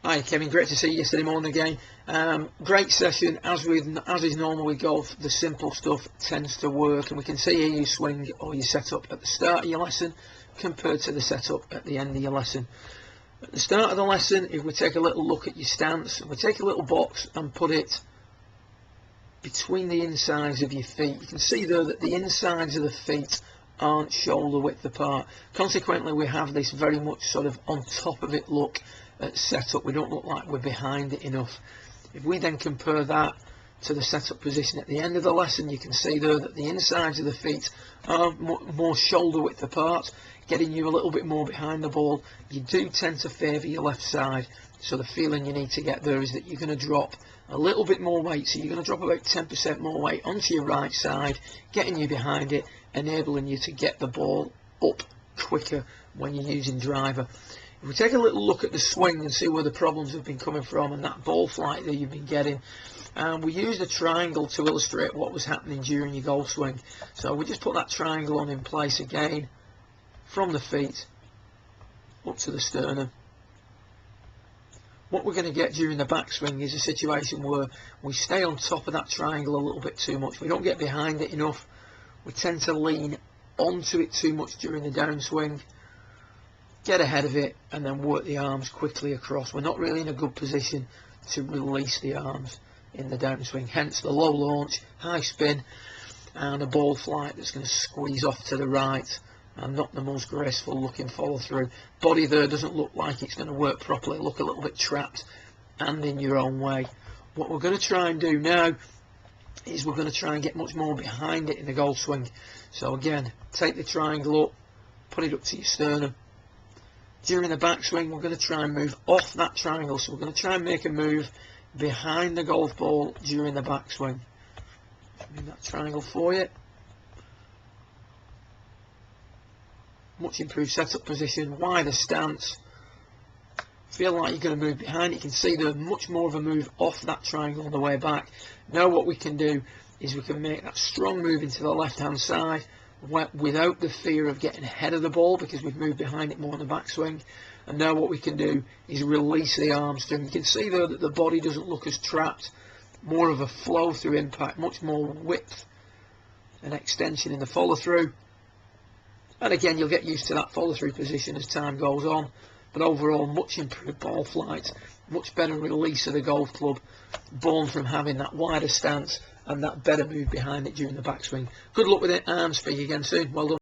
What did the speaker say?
Hi Kevin, great to see you yesterday morning again. Great session. As is normal with golf, the simple stuff tends to work, and we can see here you swing or you set up at the start of your lesson compared to the setup at the end of your lesson. At the start of the lesson, if we take a little look at your stance, we take a little box and put it between the insides of your feet. You can see there that the insides of the feet aren't shoulder width apart. Consequently, we have this very much sort of on top of it look at setup. We don't look like we're behind it enough. If we then compare that to the setup position at the end of the lesson, you can see there that the insides of the feet are more shoulder width apart, getting you a little bit more behind the ball. You do tend to favour your left side, so the feeling you need to get there is that you're going to drop a little bit more weight, so you're going to drop about 10% more weight onto your right side, getting you behind it, enabling you to get the ball up quicker when you're using driver. If we take a little look at the swing and see where the problems have been coming from and that ball flight that you've been getting, we used a triangle to illustrate what was happening during your golf swing. So we just put that triangle on in place again, from the feet up to the sternum. What we're going to get during the backswing is a situation where we stay on top of that triangle a little bit too much. We don't get behind it enough. We tend to lean onto it too much during the downswing, get ahead of it, and then work the arms quickly across. We're not really in a good position to release the arms in the downswing, hence the low launch, high spin, and a ball flight that's going to squeeze off to the right and not the most graceful looking follow through. Body there doesn't look like it's going to work properly, look a little bit trapped and in your own way. What we're going to try and do now is we're going to try and get much more behind it in the golf swing. So again, take the triangle up, put it up to your sternum. During the backswing, we're going to try and move off that triangle, so we're going to try and make a move behind the golf ball during the backswing. Move that triangle for you. Much improved setup position, wider stance. Feel like you're going to move behind it. You can see there's much more of a move off that triangle on the way back. Now what we can do is we can make that strong move into the left hand side without the fear of getting ahead of the ball, because we've moved behind it more in the backswing. And now what we can do is release the arms through. You can see though that the body doesn't look as trapped, more of a flow through impact, much more width and extension in the follow through. And again, you'll get used to that follow through position as time goes on, but overall much improved ball flight, much better release of the golf club, born from having that wider stance and that better move behind it during the backswing. Good luck with it, and speak again soon. Well done.